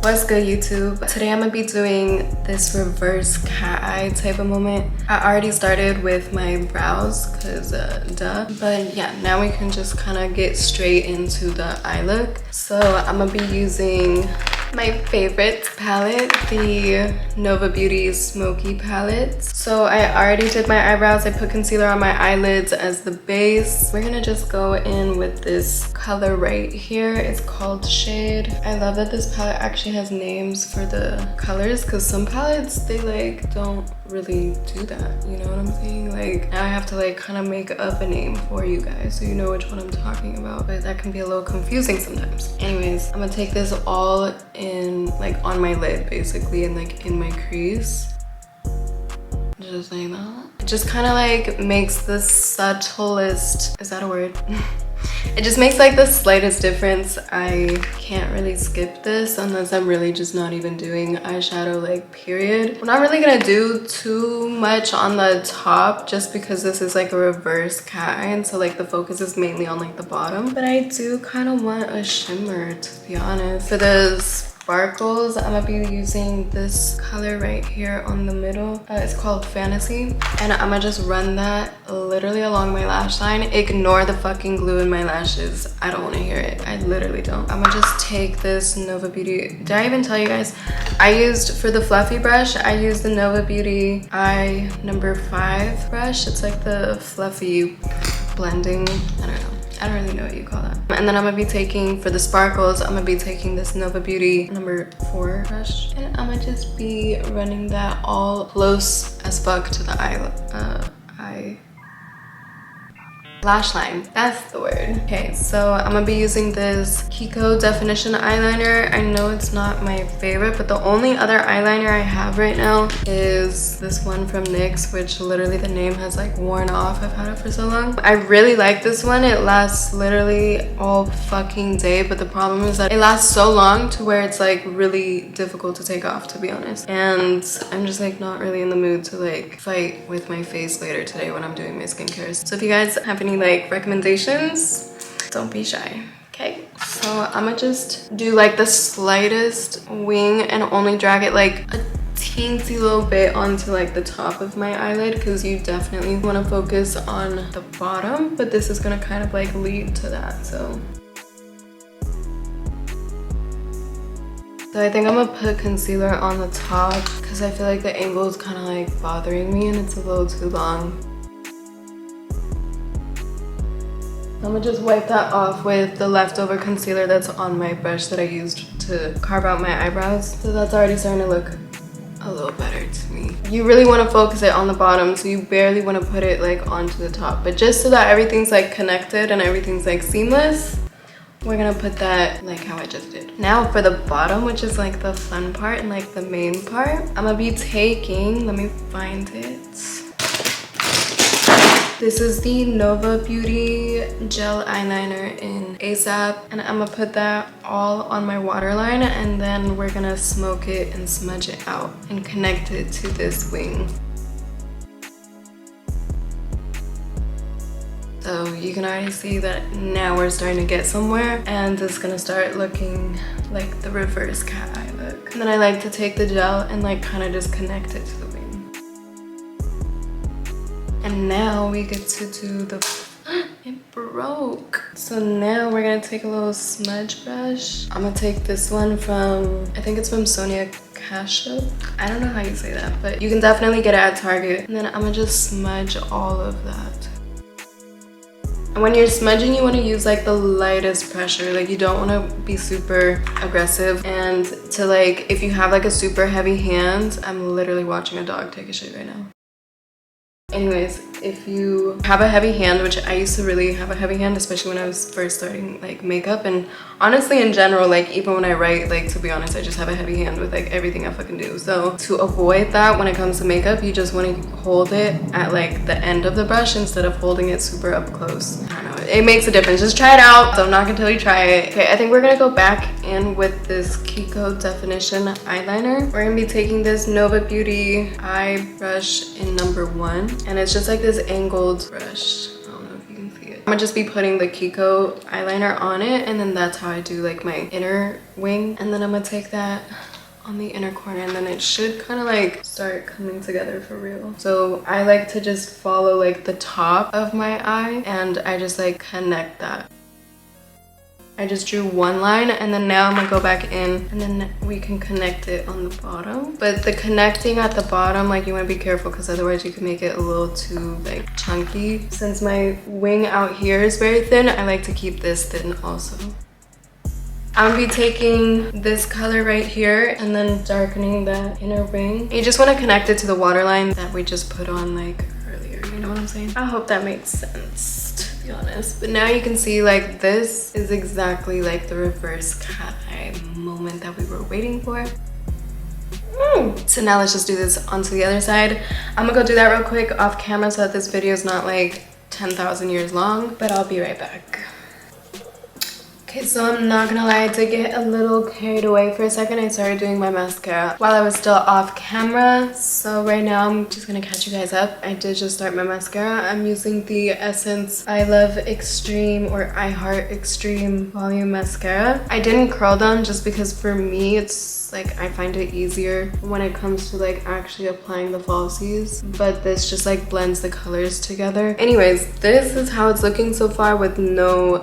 What's good, YouTube? Today I'm gonna be doing this reverse cat eye type of moment. I already started with my brows because duh, but yeah, now we can just kind of get straight into the eye look. So I'm gonna be using my favorite palette, the Nova Beauty Smoky palette. So I already did my eyebrows. I put concealer on my eyelids as the base. We're gonna just go in with this color right here. It's called Shade. I love that this palette actually has names for the colors, because some palettes, they like don't really do that, you know what I'm saying? Like now I have to like kind of make up a name for you guys so you know which one I'm talking about, but that can be a little confusing sometimes. Anyways, I'm gonna take this all in like on my lid basically, and like in my crease, just like that. It just kind of like makes the subtlest, is that a word? It just makes like the slightest difference. I can't really skip this unless I'm really just not even doing eyeshadow, like period. I'm not really gonna do too much on the top just because this is like a reverse cat eye, and so like the focus is mainly on like the bottom. But I do kind of want a shimmer, to be honest. For the sparkles, I'm gonna be using this color right here on the middle. It's called Fantasy, and I'm gonna just run that literally along my lash line. Ignore the fucking glue in my lashes. I don't want to hear it. I literally don't. I'm gonna just take this Nova Beauty. Did I even tell you guys? I used, for the fluffy brush, I used the Nova Beauty Eye number 5 brush. It's like the fluffy blending, I don't know. I don't really know what you call that. And then I'm gonna be taking, for the sparkles, I'm gonna be taking this Nova Beauty number 4 brush, and I'm gonna just be running that all close as fuck to the eye lash line. That's the word. Okay, so I'm gonna be using this Kiko definition eyeliner. I know it's not my favorite, but the only other eyeliner I have right now is this one from NYX, which literally the name has like worn off. I've had it for so long. I really like this one. It lasts literally all fucking day, but the problem is that it lasts so long to where it's like really difficult to take off, to be honest. And I'm just like not really in the mood to like fight with my face later today when I'm doing my skincare. So if you guys have any like recommendations, don't be shy. Okay, so I'm gonna just do like the slightest wing and only drag it like a teensy little bit onto like the top of my eyelid, because you definitely want to focus on the bottom, but this is gonna kind of like lead to that. So I think I'm gonna put concealer on the top because I feel like the angle is kind of like bothering me and it's a little too long. I'm gonna just wipe that off with the leftover concealer that's on my brush that I used to carve out my eyebrows. So that's already starting to look a little better to me. You really want to focus it on the bottom, so you barely want to put it like onto the top. But just so that everything's like connected and everything's like seamless, we're gonna put that like how I just did. Now for the bottom, which is like the fun part and like the main part, I'm gonna be taking, let me find it. This is the Nova Beauty gel eyeliner in ASAP, and I'm gonna put that all on my waterline, and then we're gonna smoke it and smudge it out and connect it to this wing. So you can already see that now we're starting to get somewhere, and it's gonna start looking like the reverse cat eye look. And then I like to take the gel and like kind of just connect it to the wing. And now we get to do the, it broke. So now we're gonna take a little smudge brush. I'm gonna take this one from, I think it's from Sonia Kashuk. I don't know how you say that, but you can definitely get it at Target. And then I'm gonna just smudge all of that. And when you're smudging, you want to use like the lightest pressure. Like you don't want to be super aggressive, and to like, if you have like a super heavy hand, I'm literally watching a dog take a shit right now. Anyways, if you have a heavy hand, which I used to really have a heavy hand, especially when I was first starting like makeup, and honestly in general, like even when I write, like to be honest, I just have a heavy hand with like everything I fucking do. So to avoid that when it comes to makeup, you just want to hold it at like the end of the brush instead of holding it super up close. I don't know, it makes a difference. Just try it out. So I'm not gonna tell you try it. Okay, I think we're gonna go back in with this Kiko definition eyeliner. We're gonna be taking this Nova Beauty eye brush in number 1. And it's just like this angled brush. I don't know if you can see it. I'm gonna just be putting the Kiko eyeliner on it, and then that's how I do like my inner wing. And then I'm gonna take that on the inner corner, and then it should kind of like start coming together for real. So I like to just follow like the top of my eye, and I just like connect that. I just drew one line, and then now I'm gonna go back in, and then we can connect it on the bottom. But the connecting at the bottom, like, you want to be careful because otherwise you can make it a little too like chunky. Since my wing out here is very thin, I like to keep this thin also. I'm gonna be taking this color right here and then darkening that inner ring. You just want to connect it to the waterline that we just put on like earlier, you know what I'm saying? I hope that makes sense, to be honest. But now you can see like this is exactly like the reverse cat eye moment that we were waiting for. So now let's just do this onto the other side. I'm gonna go do that real quick off camera so that this video is not like 10,000 years long, but I'll be right back. Okay, so I'm not gonna lie, I did get a little carried away for a second. I started doing my mascara while I was still off camera. So right now I'm just gonna catch you guys up. I did just start my mascara. I'm using the Essence I Love Extreme or I Heart Extreme Volume Mascara. I didn't curl them just because for me it's like I find it easier when it comes to like actually applying the falsies, but this just like blends the colors together. Anyways, this is how it's looking so far with no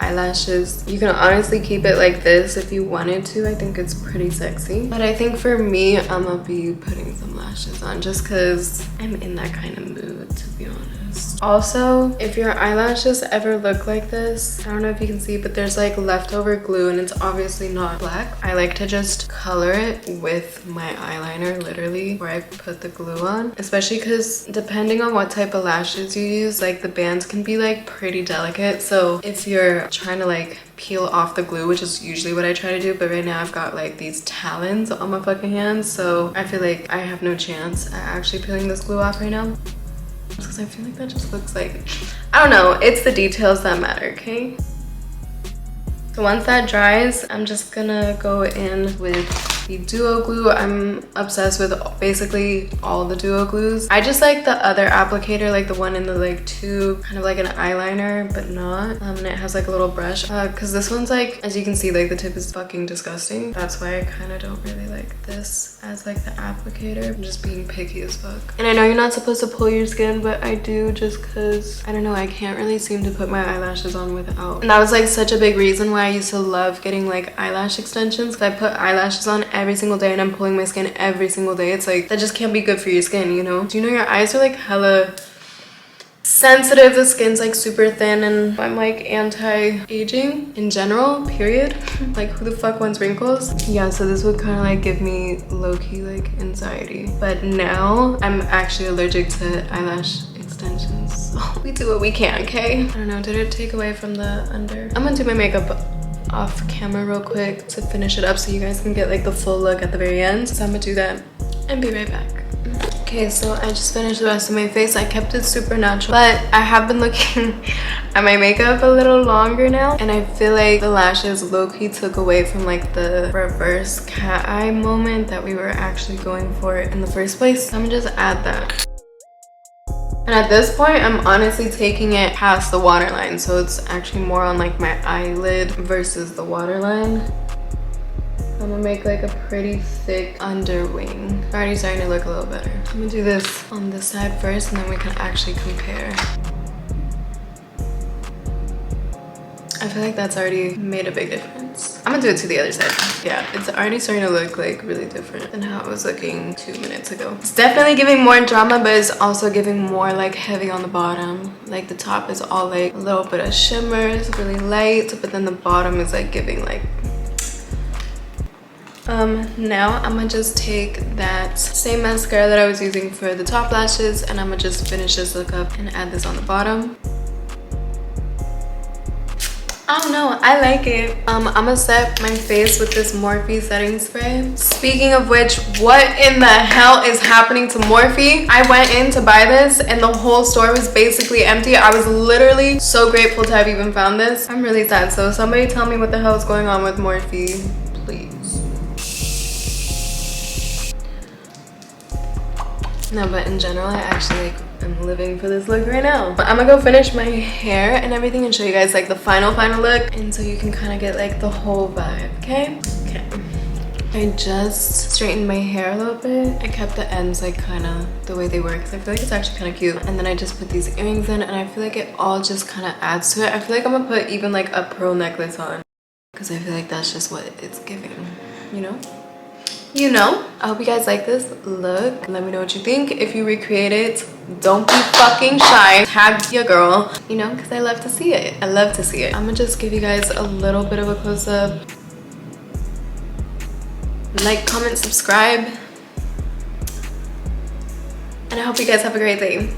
eyelashes. You can honestly keep it like this if you wanted to. I think it's pretty sexy, but I think for me I'm gonna be putting some lashes on just because I'm in that kind of mood, to be honest. Also, if your eyelashes ever look like this, I don't know if you can see, but there's like leftover glue and it's obviously not black. I like to just color it with my eyeliner literally where I put the glue on, especially because depending on what type of lashes you use, like the bands can be like pretty delicate. So if you're trying to like peel off the glue, which is usually what I try to do, but right now I've got like these talons on my fucking hands, so I feel like I have no chance at actually peeling this glue off right now because I feel like that just looks like, I don't know, it's the details that matter, okay? So once that dries, I'm just gonna go in with the duo glue. I'm obsessed with basically all the duo glues. I just like the other applicator, like the one in the like tube, kind of like an eyeliner, but not. And it has like a little brush. Cause this one's like, as you can see, like the tip is fucking disgusting. That's why I kind of don't really like this as like the applicator. I'm just being picky as fuck. And I know you're not supposed to pull your skin, but I do just cause, I don't know, I can't really seem to put my eyelashes on without. And that was like such a big reason why I used to love getting like eyelash extensions, because I put eyelashes on every single day and I'm pulling my skin every single day. It's like, that just can't be good for your skin, you know? Do you know your eyes are like hella sensitive? The skin's like super thin, and I'm like anti-aging in general, period. Like, who the fuck wants wrinkles? Yeah, so this would kind of like give me low-key like anxiety, but now I'm actually allergic to eyelash extensions, so we do what we can, okay? I don't know, did it take away from the under? I'm gonna do my makeup off camera real quick to finish it up so you guys can get like the full look at the very end. So I'm gonna do that and be right back. Okay, so I just finished the rest of my face. I kept it super natural, but I have been looking at my makeup a little longer now, and I feel like the lashes low-key took away from like the reverse cat eye moment that we were actually going for in the first place. So I'm gonna just add that. And at this point, I'm honestly taking it past the waterline, so it's actually more on like my eyelid versus the waterline. I'm gonna make like a pretty thick underwing. Already starting to look a little better. I'm gonna do this on this side first, and then we can actually compare. I feel like that's already made a big difference. I'm gonna do it to the other side. Yeah, it's already starting to look like really different than how it was looking 2 minutes ago. It's definitely giving more drama, but it's also giving more like heavy on the bottom. Like the top is all like a little bit of shimmer, it's really light, but then the bottom is like giving like, now I'm gonna just take that same mascara that I was using for the top lashes, and I'm gonna just finish this look up and add this on the bottom. I don't know, I like it. I'm gonna set my face with this Morphe setting spray. Speaking of which, what in the hell is happening to Morphe? I went in to buy this and the whole store was basically empty. I was literally so grateful to have even found this. I'm really sad, so somebody tell me what the hell is going on with Morphe, please. No, but in general, I actually like I'm living for this look right now. I'm gonna go finish my hair and everything and show you guys like the final look, and so you can kind of get like the whole vibe. Okay. I just straightened my hair a little bit. I kept the ends like kind of the way they were because I feel like it's actually kind of cute. And then I just put these earrings in, and I feel like it all just kind of adds to it. I feel like I'm gonna put even like a pearl necklace on because I feel like that's just what it's giving, you know? I hope you guys like this look. Let me know what you think. If you recreate it, don't be fucking shy. Tag your girl, because I love to see it. I'm gonna just give you guys a little bit of a close-up. Like, comment, subscribe, and I hope you guys have a great day.